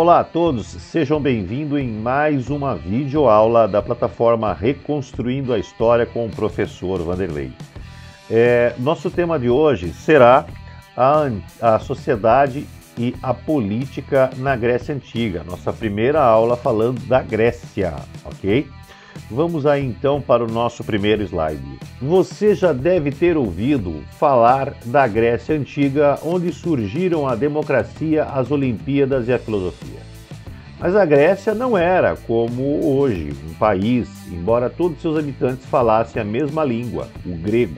Olá a todos, sejam bem-vindos em mais uma videoaula da plataforma Reconstruindo a História com o professor Vanderlei. Nosso tema de hoje será a sociedade e a política na Grécia Antiga. Nossa primeira aula falando da Grécia, ok? Vamos aí então para o nosso primeiro slide. Você já deve ter ouvido falar da Grécia Antiga, onde surgiram a democracia, as Olimpíadas e a filosofia. Mas a Grécia não era como hoje, um país, embora todos seus habitantes falassem a mesma língua, o grego.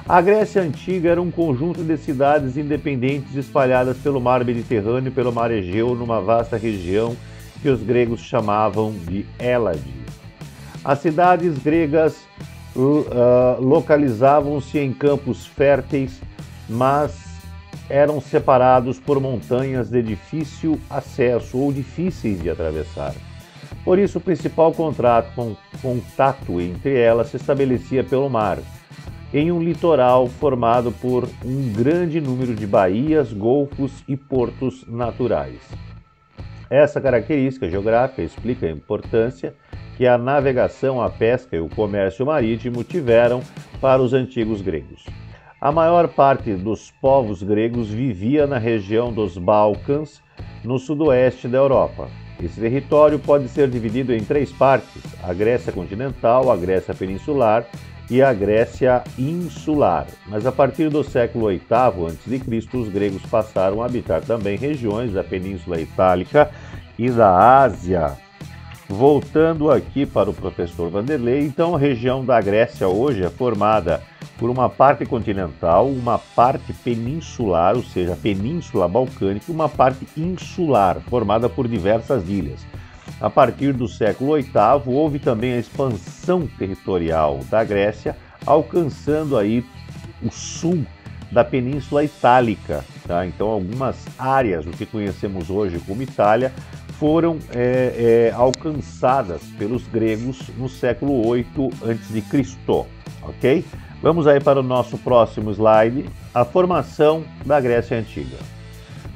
A Grécia Antiga era um conjunto de cidades independentes espalhadas pelo mar Mediterrâneo e pelo mar Egeu, numa vasta região que os gregos chamavam de Hélade. As cidades gregas localizavam-se em campos férteis, mas eram separados por montanhas de difícil acesso ou difíceis de atravessar. Por isso, o principal contato entre elas se estabelecia pelo mar, em um litoral formado por um grande número de baías, golfos e portos naturais. Essa característica geográfica explica a importância que a navegação, a pesca e o comércio marítimo tiveram para os antigos gregos. A maior parte dos povos gregos vivia na região dos Balcãs, no sudoeste da Europa. Esse território pode ser dividido em três partes: a Grécia continental, a Grécia peninsular e a Grécia insular. Mas a partir do século VIII a.C., os gregos passaram a habitar também regiões da Península Itálica e da Ásia. Voltando aqui para o professor Vanderlei, então a região da Grécia hoje é formada por uma parte continental, uma parte peninsular, ou seja, a Península Balcânica, e uma parte insular, formada por diversas ilhas. A partir do século VIII, houve também a expansão territorial da Grécia, alcançando aí o sul da Península Itálica. Tá? Então, algumas áreas do que conhecemos hoje como Itália foram alcançadas pelos gregos no século VIII a.C., ok? Vamos aí para o nosso próximo slide, a formação da Grécia Antiga.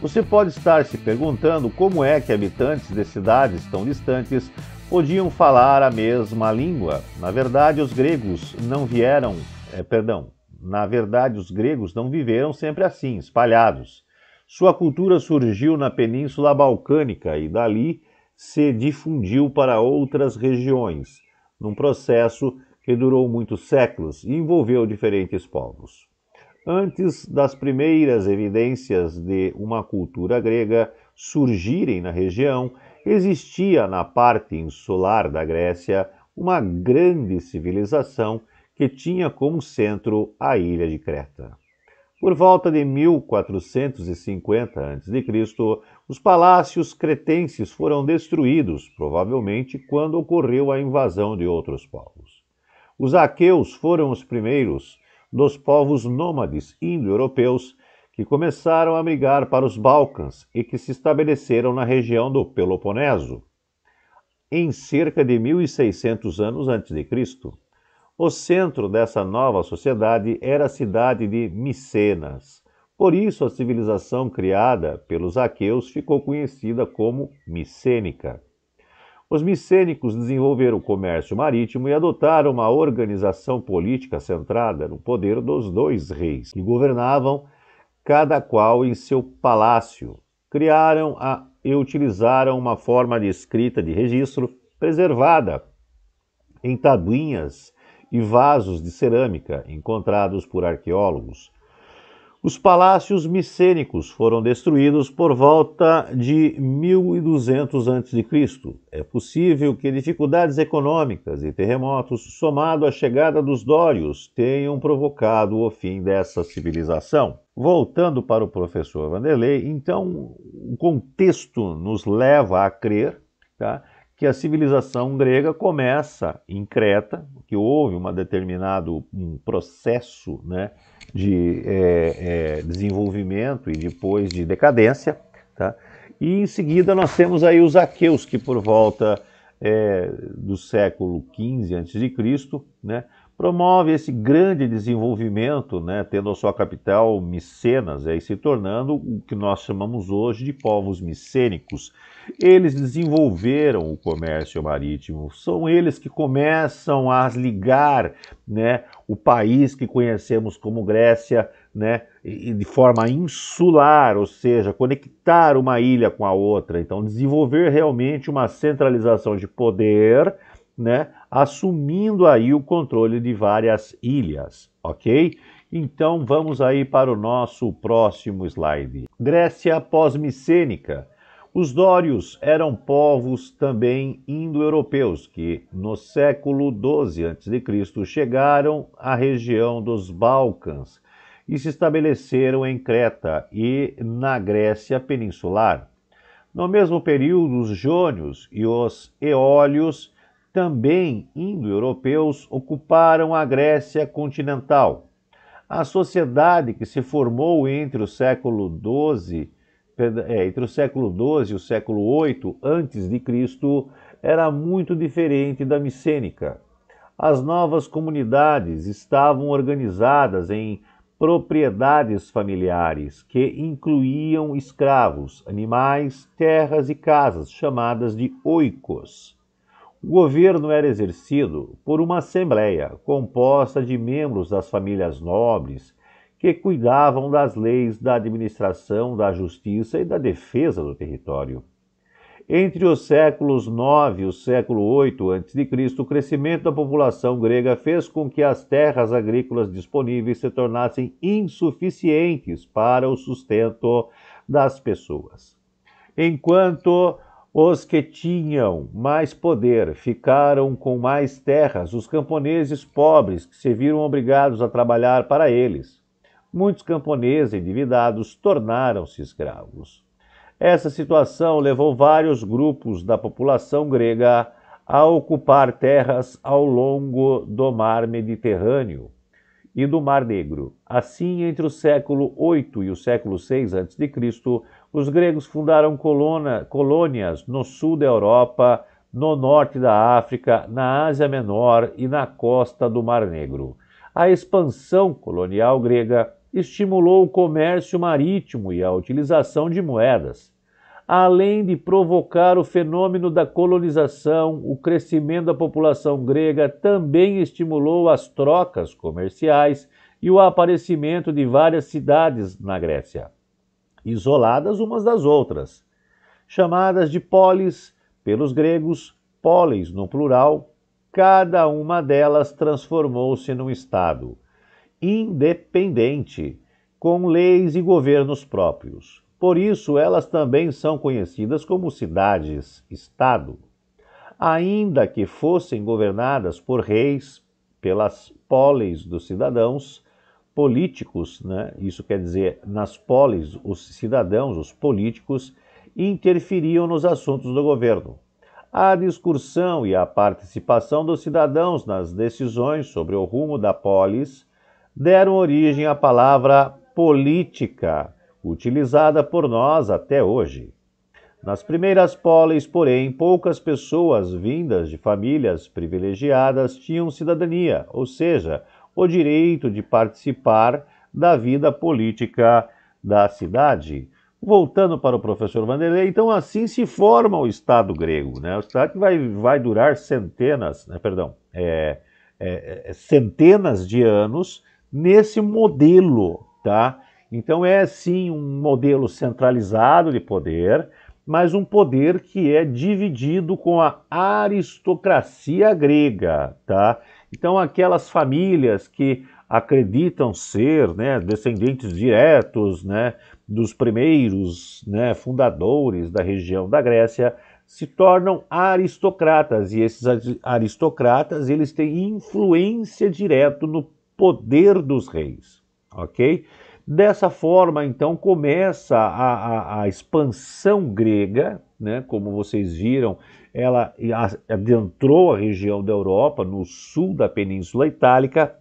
Você pode estar se perguntando como é que habitantes de cidades tão distantes podiam falar a mesma língua. Na verdade, os gregos não viveram sempre assim, espalhados. Sua cultura surgiu na Península Balcânica e dali se difundiu para outras regiões, num processo que durou muitos séculos e envolveu diferentes povos. Antes das primeiras evidências de uma cultura grega surgirem na região, existia na parte insular da Grécia uma grande civilização que tinha como centro a ilha de Creta. Por volta de 1450 a.C., os palácios cretenses foram destruídos, provavelmente quando ocorreu a invasão de outros povos. Os aqueus foram os primeiros dos povos nômades indo-europeus que começaram a migrar para os Balcãs e que se estabeleceram na região do Peloponeso, em cerca de 1600 anos a.C. O centro dessa nova sociedade era a cidade de Micenas. Por isso, a civilização criada pelos aqueus ficou conhecida como micênica. Os micênicos desenvolveram o comércio marítimo e adotaram uma organização política centrada no poder dos dois reis, que governavam cada qual em seu palácio. Criaram e utilizaram uma forma de escrita de registro preservada em tabuinhas e vasos de cerâmica encontrados por arqueólogos. Os palácios micênicos foram destruídos por volta de 1200 a.C. É possível que dificuldades econômicas e terremotos, somado à chegada dos dórios, tenham provocado o fim dessa civilização. Voltando para o professor Vanderlei, então o contexto nos leva a crer, que a civilização grega começa em Creta, que houve um determinado processo de desenvolvimento e depois de decadência. E em seguida nós temos aí os aqueus, que por volta do século XV a.C., promove esse grande desenvolvimento, né, tendo a sua capital Micenas, aí se tornando o que nós chamamos hoje de povos micênicos. Eles desenvolveram o comércio marítimo, são eles que começam a ligar, né, o país que conhecemos como Grécia, né, de forma insular, ou seja, conectar uma ilha com a outra. Então, desenvolver realmente uma centralização de poder, né, assumindo aí o controle de várias ilhas, ok? Então vamos aí para o nosso próximo slide. Grécia pós-micênica. Os dórios eram povos também indo-europeus que no século XII a.C. chegaram à região dos Balcãs e se estabeleceram em Creta e na Grécia peninsular. No mesmo período, os jônios e os eólios, também indo-europeus, ocuparam a Grécia continental. A sociedade que se formou entre o século XII e o século VIII a.C. era muito diferente da micênica. As novas comunidades estavam organizadas em propriedades familiares que incluíam escravos, animais, terras e casas, chamadas de oikos. O governo era exercido por uma assembleia composta de membros das famílias nobres que cuidavam das leis, da administração, da justiça e da defesa do território. Entre os séculos IX e o século VIII a.C., o crescimento da população grega fez com que as terras agrícolas disponíveis se tornassem insuficientes para o sustento das pessoas. Enquanto os que tinham mais poder ficaram com mais terras, os camponeses pobres que se viram obrigados a trabalhar para eles. Muitos camponeses endividados tornaram-se escravos. Essa situação levou vários grupos da população grega a ocupar terras ao longo do mar Mediterrâneo e do Mar Negro. Assim, entre o século VIII e o século VI a.C., os gregos fundaram colônias no sul da Europa, no norte da África, na Ásia Menor e na costa do Mar Negro. A expansão colonial grega estimulou o comércio marítimo e a utilização de moedas. Além de provocar o fenômeno da colonização, o crescimento da população grega também estimulou as trocas comerciais e o aparecimento de várias cidades na Grécia, isoladas umas das outras, chamadas de polis pelos gregos, polis no plural. Cada uma delas transformou-se num estado independente, com leis e governos próprios. Por isso, elas também são conhecidas como cidades-estado. Ainda que fossem governadas por reis, pelas polis dos cidadãos políticos, né? Isso quer dizer, nas polis, os cidadãos, os políticos, interferiam nos assuntos do governo. A discussão e a participação dos cidadãos nas decisões sobre o rumo da polis deram origem à palavra política, utilizada por nós até hoje. Nas primeiras polis, porém, poucas pessoas vindas de famílias privilegiadas tinham cidadania, ou seja, o direito de participar da vida política da cidade. Voltando para o professor Vanderlei, então assim se forma o Estado grego, né? O Estado que vai durar centenas de anos nesse modelo, tá? Então é sim um modelo centralizado de poder, mas um poder que é dividido com a aristocracia grega, tá? Então aquelas famílias que acreditam ser, né, descendentes diretos, né, dos primeiros, né, fundadores da região da Grécia, se tornam aristocratas, e esses aristocratas eles têm influência direta no poder dos reis, ok? Dessa forma, então, começa a expansão grega, né? Como vocês viram, ela adentrou a região da Europa, no sul da Península Itálica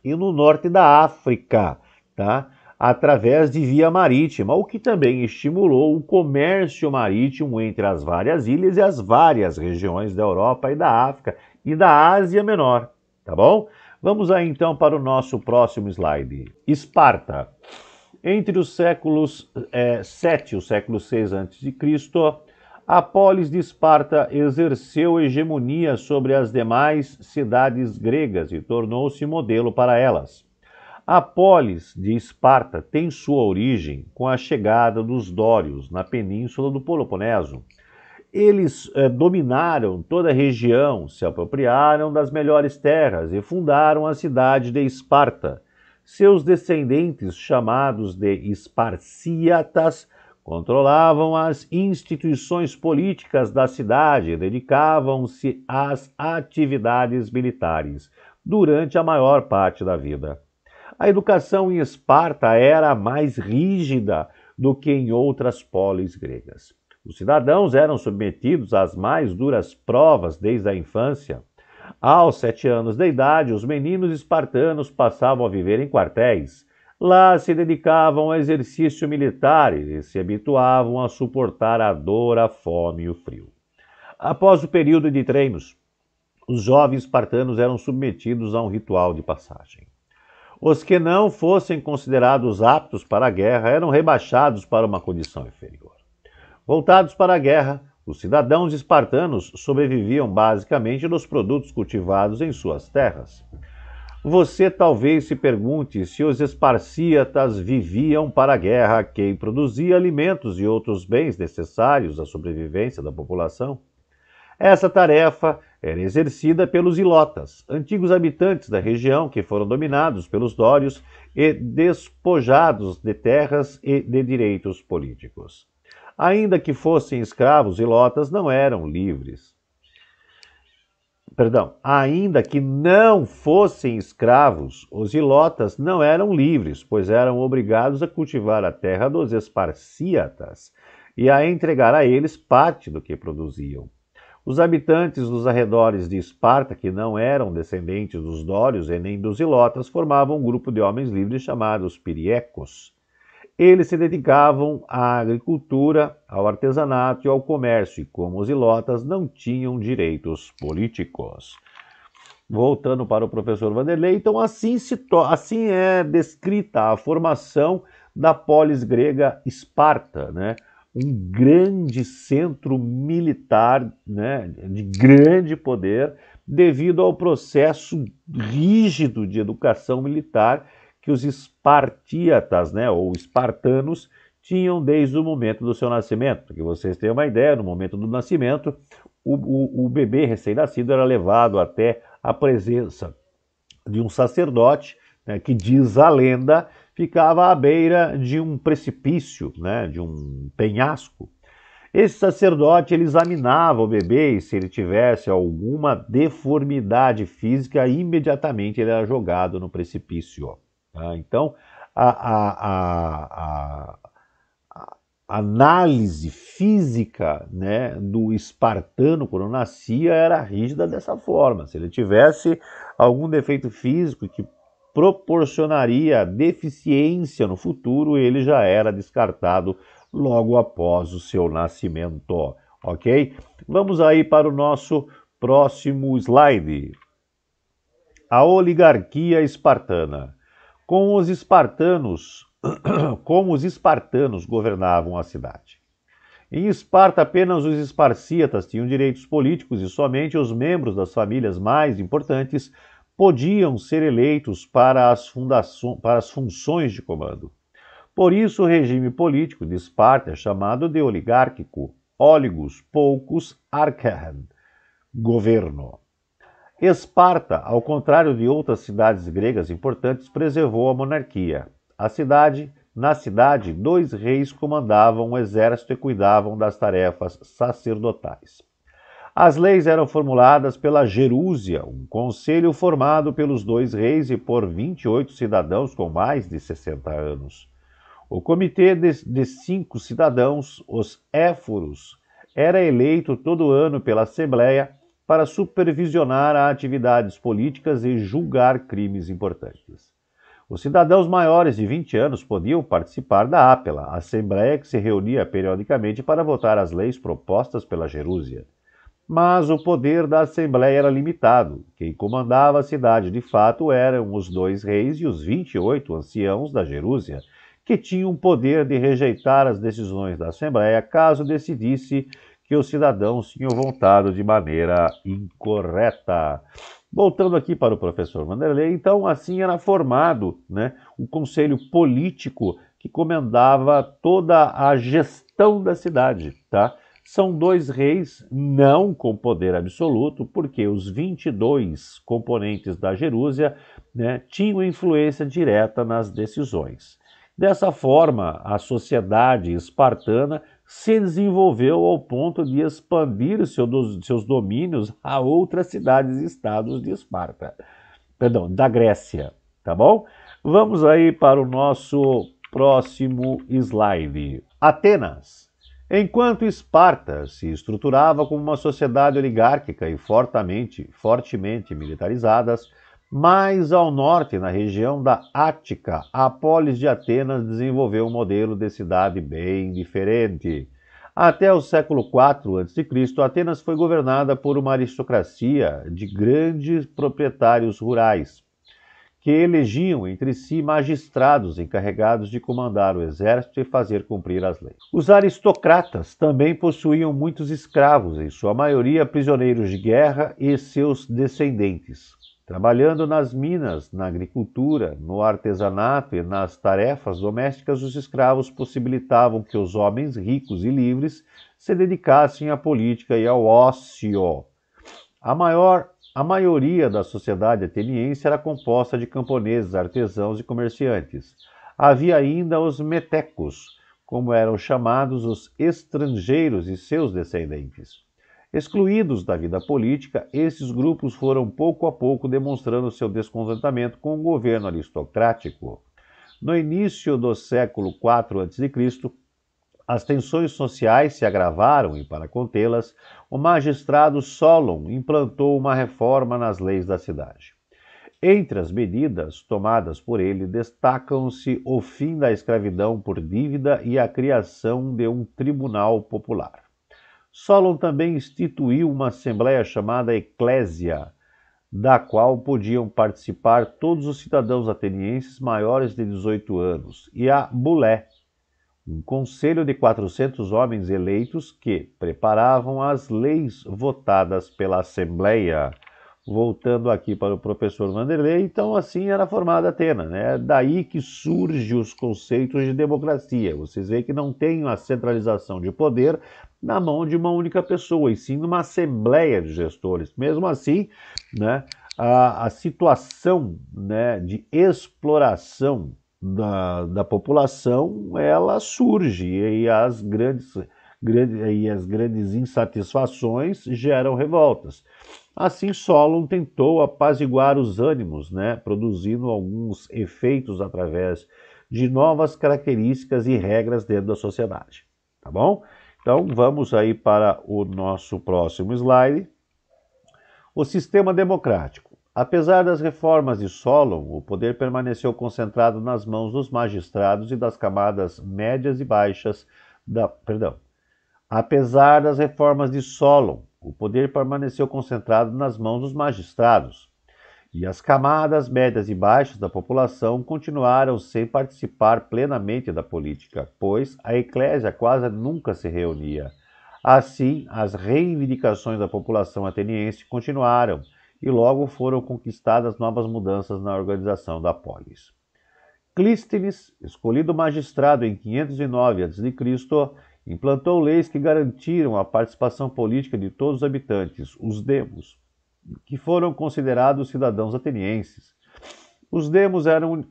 e no norte da África, tá? Através de via marítima, o que também estimulou o comércio marítimo entre as várias ilhas e as várias regiões da Europa e da África e da Ásia Menor, tá bom? Vamos aí então para o nosso próximo slide. Esparta. Entre os séculos 7 e o século 6 a.C., a polis de Esparta exerceu hegemonia sobre as demais cidades gregas e tornou-se modelo para elas. A polis de Esparta tem sua origem com a chegada dos dórios na península do Peloponeso. Eles dominaram toda a região, se apropriaram das melhores terras e fundaram a cidade de Esparta. Seus descendentes, chamados de esparcíatas, controlavam as instituições políticas da cidade e dedicavam-se às atividades militares durante a maior parte da vida. A educação em Esparta era mais rígida do que em outras polis gregas. Os cidadãos eram submetidos às mais duras provas desde a infância. Aos 7 anos de idade, os meninos espartanos passavam a viver em quartéis. Lá se dedicavam ao exercício militar e se habituavam a suportar a dor, a fome e o frio. Após o período de treinos, os jovens espartanos eram submetidos a um ritual de passagem. Os que não fossem considerados aptos para a guerra eram rebaixados para uma condição inferior. Voltados para a guerra, os cidadãos espartanos sobreviviam basicamente dos produtos cultivados em suas terras. Você talvez se pergunte se os esparcíatas viviam para a guerra, quem produzia alimentos e outros bens necessários à sobrevivência da população. Essa tarefa era exercida pelos ilotas, antigos habitantes da região que foram dominados pelos dórios e despojados de terras e de direitos políticos. Ainda que fossem escravos, ilotas não eram livres. Ainda que não fossem escravos, os ilotas não eram livres, pois eram obrigados a cultivar a terra dos esparcíatas e a entregar a eles parte do que produziam. Os habitantes dos arredores de Esparta, que não eram descendentes dos dórios e nem dos ilotas, formavam um grupo de homens livres chamados piriecos. Eles se dedicavam à agricultura, ao artesanato e ao comércio, e como os ilotas não tinham direitos políticos. Voltando para o professor Vanderlei, então assim é descrita a formação da polis grega Esparta, né? Um grande centro militar, né, de grande poder, devido ao processo rígido de educação militar que os espartíatas, né, ou espartanos, tinham desde o momento do seu nascimento. Para que vocês tenham uma ideia, no momento do nascimento, o bebê recém-nascido era levado até a presença de um sacerdote, né, que, diz a lenda, ficava à beira de um precipício, né, de um penhasco. Esse sacerdote ele examinava o bebê e, se ele tivesse alguma deformidade física, imediatamente ele era jogado no precipício. Tá? Então, a análise física, né, do espartano quando nascia era rígida dessa forma. Se ele tivesse algum defeito físico que proporcionaria deficiência no futuro, ele já era descartado logo após o seu nascimento, ok? Vamos aí para o nosso próximo slide. A oligarquia espartana. Como os espartanos governavam a cidade. Em Esparta, apenas os esparcíatas tinham direitos políticos e somente os membros das famílias mais importantes podiam ser eleitos para as funções de comando. Por isso, o regime político de Esparta é chamado de oligárquico, óligos, poucos, archeion, governo. Esparta, ao contrário de outras cidades gregas importantes, preservou a monarquia. Na cidade, 2 reis comandavam o exército e cuidavam das tarefas sacerdotais. As leis eram formuladas pela gerúsia, um conselho formado pelos 2 reis e por 28 cidadãos com mais de 60 anos. O comitê de 5 cidadãos, os éforos, era eleito todo ano pela Assembleia para supervisionar atividades políticas e julgar crimes importantes. Os cidadãos maiores de 20 anos podiam participar da Ápela, assembleia que se reunia periodicamente para votar as leis propostas pela gerúsia. Mas o poder da Assembleia era limitado. Quem comandava a cidade, de fato, eram os 2 reis e os 28 anciãos da Jerúsia, que tinham o poder de rejeitar as decisões da Assembleia caso decidisse que os cidadãos tinham votado de maneira incorreta. Voltando aqui para o professor Vanderlei, então assim era formado, né, o conselho político que comandava toda a gestão da cidade, tá? São 2 reis, não com poder absoluto, porque os 22 componentes da Jerúsia, né, tinham influência direta nas decisões. Dessa forma, a sociedade espartana se desenvolveu ao ponto de expandir seus domínios a outras cidades e estados de Esparta, perdão, da Grécia, tá bom? Vamos aí para o nosso próximo slide. Atenas. Enquanto Esparta se estruturava como uma sociedade oligárquica e fortemente militarizadas, mais ao norte, na região da Ática, a polis de Atenas desenvolveu um modelo de cidade bem diferente. Até o século IV a.C., Atenas foi governada por uma aristocracia de grandes proprietários rurais, que elegiam entre si magistrados encarregados de comandar o exército e fazer cumprir as leis. Os aristocratas também possuíam muitos escravos, em sua maioria prisioneiros de guerra e seus descendentes. Trabalhando nas minas, na agricultura, no artesanato e nas tarefas domésticas, os escravos possibilitavam que os homens ricos e livres se dedicassem à política e ao ócio. A maioria da sociedade ateniense era composta de camponeses, artesãos e comerciantes. Havia ainda os metecos, como eram chamados os estrangeiros e seus descendentes. Excluídos da vida política, esses grupos foram pouco a pouco demonstrando seu descontentamento com o governo aristocrático. No início do século IV a.C., as tensões sociais se agravaram e, para contê-las, o magistrado Solon implantou uma reforma nas leis da cidade. Entre as medidas tomadas por ele destacam-se o fim da escravidão por dívida e a criação de um tribunal popular. Solon também instituiu uma assembleia chamada Eclésia, da qual podiam participar todos os cidadãos atenienses maiores de 18 anos, e a Bulé, um conselho de 400 homens eleitos que preparavam as leis votadas pela Assembleia. Voltando aqui para o professor Vanderlei, então assim era formada Atenas, né? Daí que surgem os conceitos de democracia. Vocês veem que não tem a centralização de poder na mão de uma única pessoa, e sim numa assembleia de gestores. Mesmo assim, né, a situação, né, de exploração da população, ela surge, e as grandes insatisfações geram revoltas. Assim, Solon tentou apaziguar os ânimos, né, produzindo alguns efeitos através de novas características e regras dentro da sociedade. Tá bom? Então, vamos aí para o nosso próximo slide. O sistema democrático. Apesar das reformas de Solon, o poder permaneceu concentrado nas mãos dos magistrados e das camadas médias e baixas Apesar das reformas de Solon, o poder permaneceu concentrado nas mãos dos magistrados, e as camadas médias e baixas da população continuaram sem participar plenamente da política, pois a eclésia quase nunca se reunia. Assim, as reivindicações da população ateniense continuaram, e logo foram conquistadas novas mudanças na organização da polis. Clístenes, escolhido magistrado em 509 a.C., implantou leis que garantiram a participação política de todos os habitantes, os demos, que foram considerados cidadãos atenienses. Os demos eram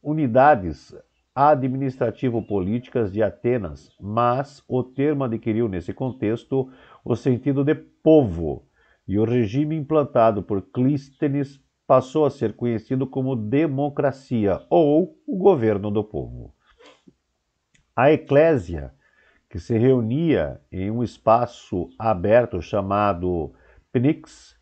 unidades administrativo-políticas de Atenas, mas o termo adquiriu nesse contexto o sentido de povo, e o regime implantado por Clístenes passou a ser conhecido como democracia, ou o governo do povo. A eclésia, que se reunia em um espaço aberto chamado Pnyx,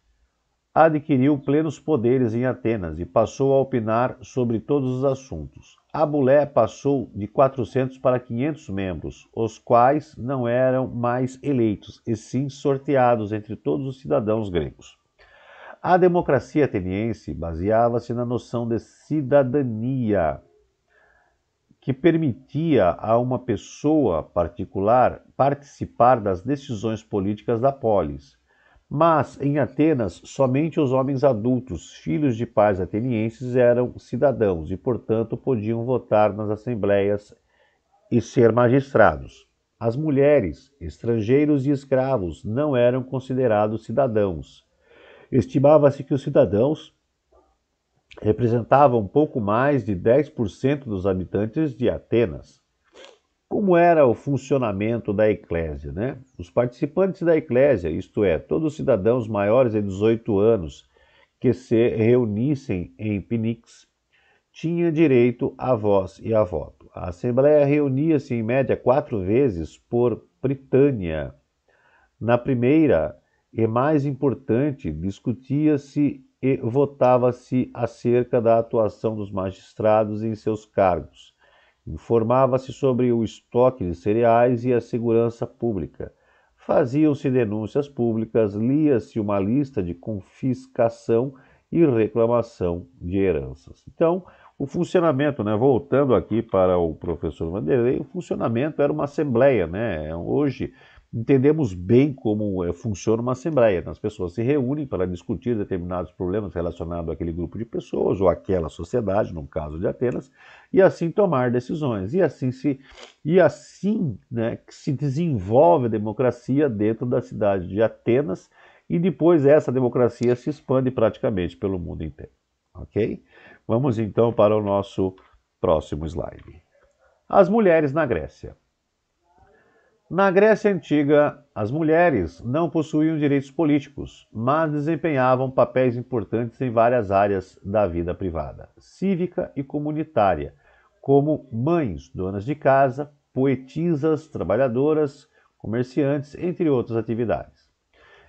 adquiriu plenos poderes em Atenas e passou a opinar sobre todos os assuntos. a bulé passou de 400 para 500 membros, os quais não eram mais eleitos, e sim sorteados entre todos os cidadãos gregos. A democracia ateniense baseava-se na noção de cidadania, que permitia a uma pessoa particular participar das decisões políticas da polis. Mas, em Atenas, somente os homens adultos, filhos de pais atenienses, eram cidadãos e, portanto, podiam votar nas assembleias e ser magistrados. As mulheres, estrangeiros e escravos não eram considerados cidadãos. Estimava-se que os cidadãos representavam um pouco mais de 10% dos habitantes de Atenas. Como era o funcionamento da eclésia, né? Os participantes da eclésia, isto é, todos os cidadãos maiores de 18 anos que se reunissem em Pinix, tinham direito à voz e a voto. A Assembleia reunia-se em média 4 vezes por Britânia. Na primeira e mais importante, discutia-se e votava-se acerca da atuação dos magistrados em seus cargos. Informava-se sobre o estoque de cereais e a segurança pública. Faziam-se denúncias públicas, lia-se uma lista de confiscação e reclamação de heranças. Então, o funcionamento, né, voltando aqui para o professor Vanderlei, o funcionamento era uma assembleia, né? Hoje entendemos bem como funciona uma assembleia. As pessoas se reúnem para discutir determinados problemas relacionados àquele grupo de pessoas ou àquela sociedade, no caso de Atenas, e assim tomar decisões. E assim, né, que se desenvolve a democracia dentro da cidade de Atenas e depois essa democracia se expande praticamente pelo mundo inteiro. Ok? Vamos então para o nosso próximo slide. As mulheres na Grécia. Na Grécia Antiga, as mulheres não possuíam direitos políticos, mas desempenhavam papéis importantes em várias áreas da vida privada, cívica e comunitária, como mães, donas de casa, poetisas, trabalhadoras, comerciantes, entre outras atividades.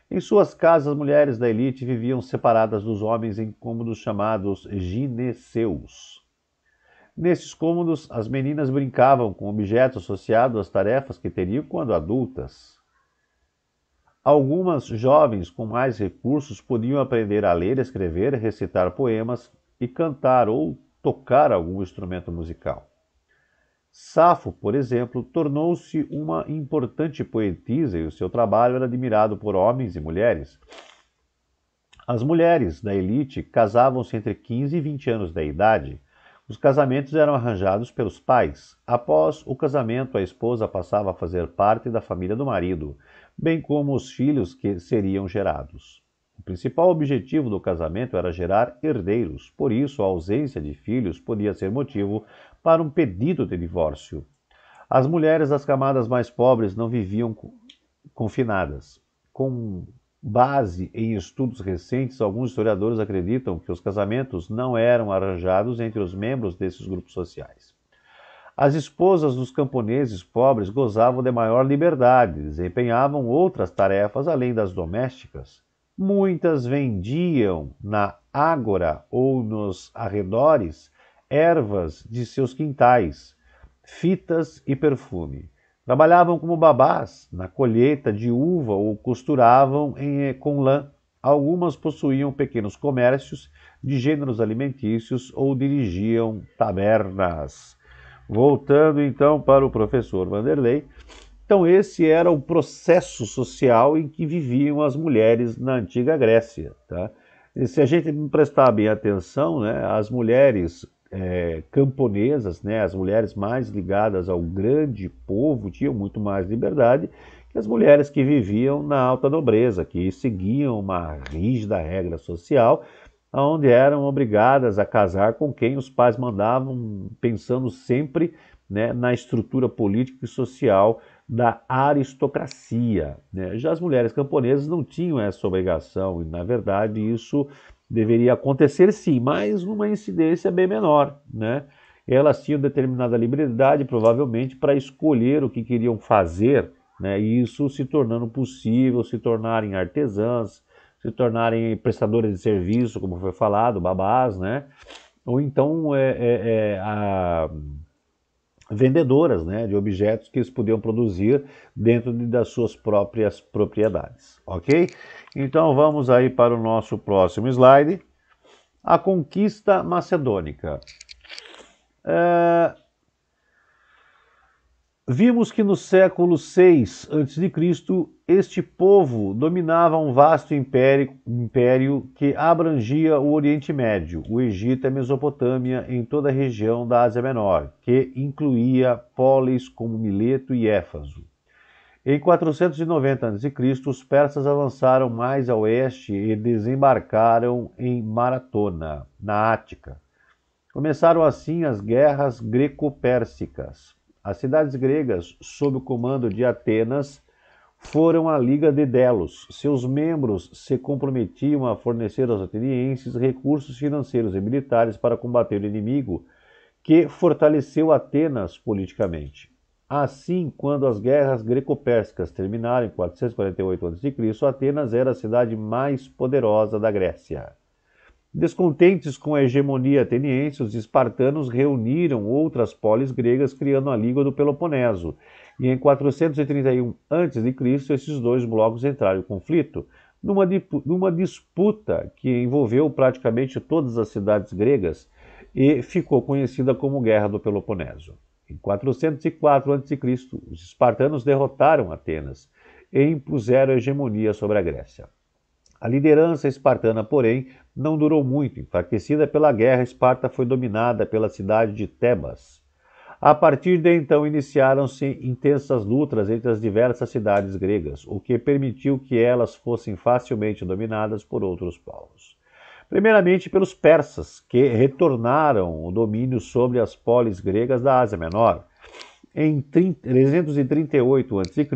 Em suas casas, as mulheres da elite viviam separadas dos homens em cômodos chamados gineceus. Nesses cômodos, as meninas brincavam com objetos associados às tarefas que teriam quando adultas. Algumas jovens com mais recursos podiam aprender a ler, escrever, recitar poemas e cantar ou tocar algum instrumento musical. Safo, por exemplo, tornou-se uma importante poetisa e o seu trabalho era admirado por homens e mulheres. As mulheres da elite casavam-se entre 15 e 20 anos de idade. Os casamentos eram arranjados pelos pais. Após o casamento, a esposa passava a fazer parte da família do marido, bem como os filhos que seriam gerados. O principal objetivo do casamento era gerar herdeiros, por isso a ausência de filhos podia ser motivo para um pedido de divórcio. As mulheres das camadas mais pobres não viviam confinadas. Com base em estudos recentes, alguns historiadores acreditam que os casamentos não eram arranjados entre os membros desses grupos sociais. As esposas dos camponeses pobres gozavam de maior liberdade, desempenhavam outras tarefas além das domésticas. Muitas vendiam na ágora ou nos arredores ervas de seus quintais, fitas e perfume. Trabalhavam como babás na colheita de uva ou costuravam com lã. Algumas possuíam pequenos comércios de gêneros alimentícios ou dirigiam tabernas. Voltando então para o professor Vanderlei. Então esse era o processo social em que viviam as mulheres na antiga Grécia. Tá? E se a gente não prestar bem atenção, né, as mulheres camponesas, né, as mulheres mais ligadas ao grande povo, tinham muito mais liberdade que as mulheres que viviam na alta nobreza, que seguiam uma rígida regra social, onde eram obrigadas a casar com quem os pais mandavam, pensando sempre, né, na estrutura política e social da aristocracia. Né? Já as mulheres camponesas não tinham essa obrigação, e na verdade isso deveria acontecer sim, mas numa incidência bem menor, né? Elas tinham determinada liberdade, provavelmente, para escolher o que queriam fazer, né? E isso se tornando possível, se tornarem artesãs, se tornarem prestadores de serviço, como foi falado, babás, né? ou então vendedoras, né, de objetos que eles podiam produzir dentro das suas próprias propriedades, ok? Então vamos aí para o nosso próximo slide. A conquista macedônica. Vimos que no século VI a.C., este povo dominava um vasto império que abrangia o Oriente Médio, o Egito e a Mesopotâmia em toda a região da Ásia Menor, que incluía polis como Mileto e Éfaso. Em 490 a.C., os persas avançaram mais a oeste e desembarcaram em Maratona, na Ática. Começaram assim as guerras greco-pérsicas. As cidades gregas, sob o comando de Atenas, foram a Liga de Delos. Seus membros se comprometiam a fornecer aos atenienses recursos financeiros e militares para combater o inimigo, que fortaleceu Atenas politicamente. Assim, quando as guerras greco-pérsicas terminaram em 448 a.C., Atenas era a cidade mais poderosa da Grécia. Descontentes com a hegemonia ateniense, os espartanos reuniram outras polis gregas, criando a Liga do Peloponeso. E em 431 a.C., esses dois blocos entraram em conflito, numa disputa que envolveu praticamente todas as cidades gregas e ficou conhecida como Guerra do Peloponeso. Em 404 a.C., os espartanos derrotaram Atenas e impuseram a hegemonia sobre a Grécia. A liderança espartana, porém, não durou muito. Enfraquecida pela guerra, Esparta foi dominada pela cidade de Tebas. A partir de então, iniciaram-se intensas lutas entre as diversas cidades gregas, o que permitiu que elas fossem facilmente dominadas por outros povos. Primeiramente pelos persas, que retornaram o domínio sobre as polis gregas da Ásia Menor. Em 338 a.C.,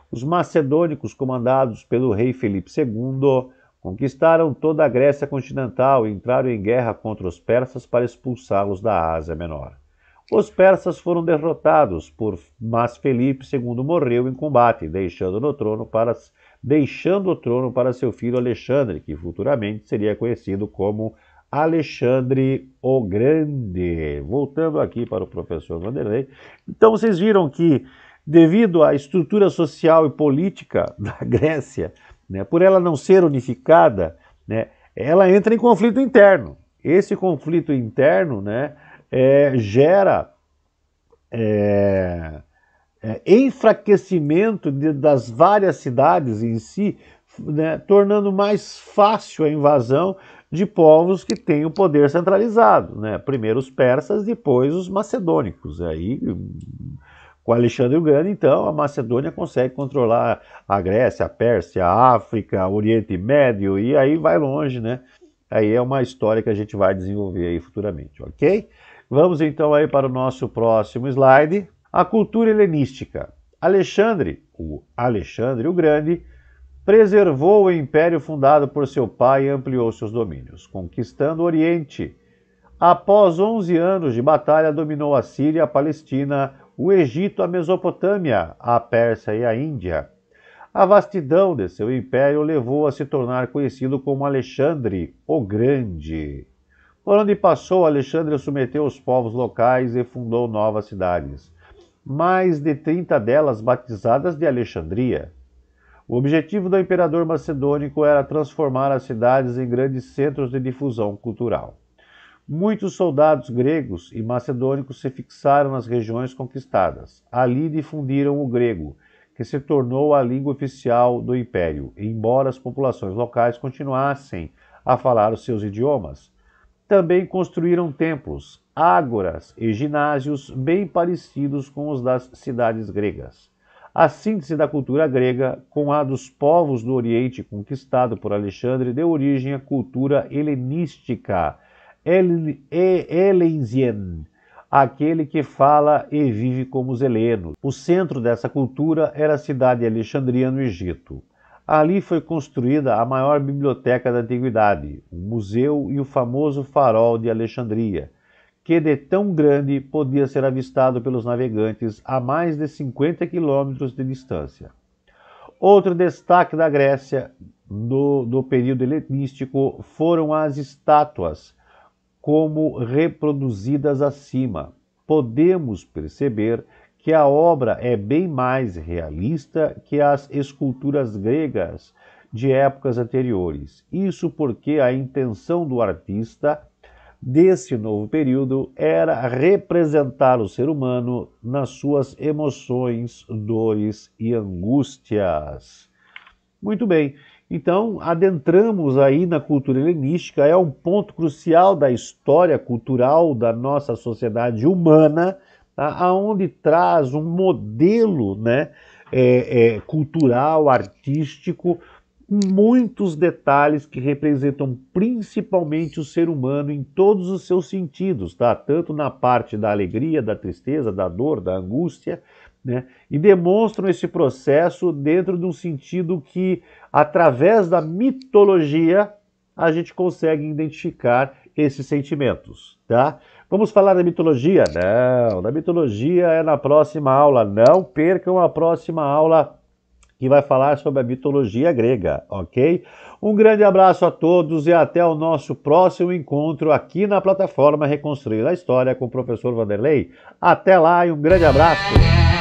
os macedônicos, comandados pelo rei Filipe II, conquistaram toda a Grécia continental e entraram em guerra contra os persas para expulsá-los da Ásia Menor. Os persas foram derrotados, mas Filipe II morreu em combate, deixando o trono para seu filho Alexandre, que futuramente seria conhecido como Alexandre o Grande. Voltando aqui para o professor Vanderlei. Então vocês viram que, devido à estrutura social e política da Grécia, né, por ela não ser unificada, né, ela entra em conflito interno. Esse conflito interno, né, gera enfraquecimento das várias cidades em si, né, tornando mais fácil a invasão de povos que têm o poder centralizado, né? Primeiro os persas, depois os macedônicos. Aí, com Alexandre o Grande, então, a Macedônia consegue controlar a Grécia, a Pérsia, a África, o Oriente Médio, e aí vai longe, né? Aí é uma história que a gente vai desenvolver aí futuramente, ok? Vamos então aí para o nosso próximo slide. A cultura helenística. Alexandre o Grande, preservou o império fundado por seu pai e ampliou seus domínios, conquistando o Oriente. Após 11 anos de batalha, dominou a Síria, a Palestina, o Egito, a Mesopotâmia, a Pérsia e a Índia. A vastidão de seu império o levou a se tornar conhecido como Alexandre o Grande. Por onde passou, Alexandre submeteu os povos locais e fundou novas cidades, mais de 30 delas batizadas de Alexandria. O objetivo do imperador macedônico era transformar as cidades em grandes centros de difusão cultural. Muitos soldados gregos e macedônicos se fixaram nas regiões conquistadas. Ali difundiram o grego, que se tornou a língua oficial do império, embora as populações locais continuassem a falar os seus idiomas. Também construíram templos, ágoras e ginásios bem parecidos com os das cidades gregas. A síntese da cultura grega com a dos povos do Oriente conquistado por Alexandre deu origem à cultura helenística, Hellesian, aquele que fala e vive como os helenos. O centro dessa cultura era a cidade de Alexandria, no Egito. Ali foi construída a maior biblioteca da antiguidade, o museu e o famoso farol de Alexandria, que de tão grande podia ser avistado pelos navegantes a mais de 50 quilômetros de distância. Outro destaque da Grécia do período helenístico foram as estátuas como reproduzidas acima. Podemos perceber que a obra é bem mais realista que as esculturas gregas de épocas anteriores. Isso porque a intenção do artista desse novo período era representar o ser humano nas suas emoções, dores e angústias. Muito bem, então adentramos aí na cultura helenística, é um ponto crucial da história cultural da nossa sociedade humana, tá? Onde traz um modelo, né, cultural, artístico, muitos detalhes que representam principalmente o ser humano em todos os seus sentidos, tá? Tanto na parte da alegria, da tristeza, da dor, da angústia, né? E demonstram esse processo dentro de um sentido que, através da mitologia, a gente consegue identificar esses sentimentos, tá? Vamos falar da mitologia? Não, da mitologia é na próxima aula. Não percam a próxima aula, que vai falar sobre a mitologia grega, ok? Um grande abraço a todos e até o nosso próximo encontro aqui na plataforma Reconstruir a História com o professor Vanderlei. Até lá e um grande abraço!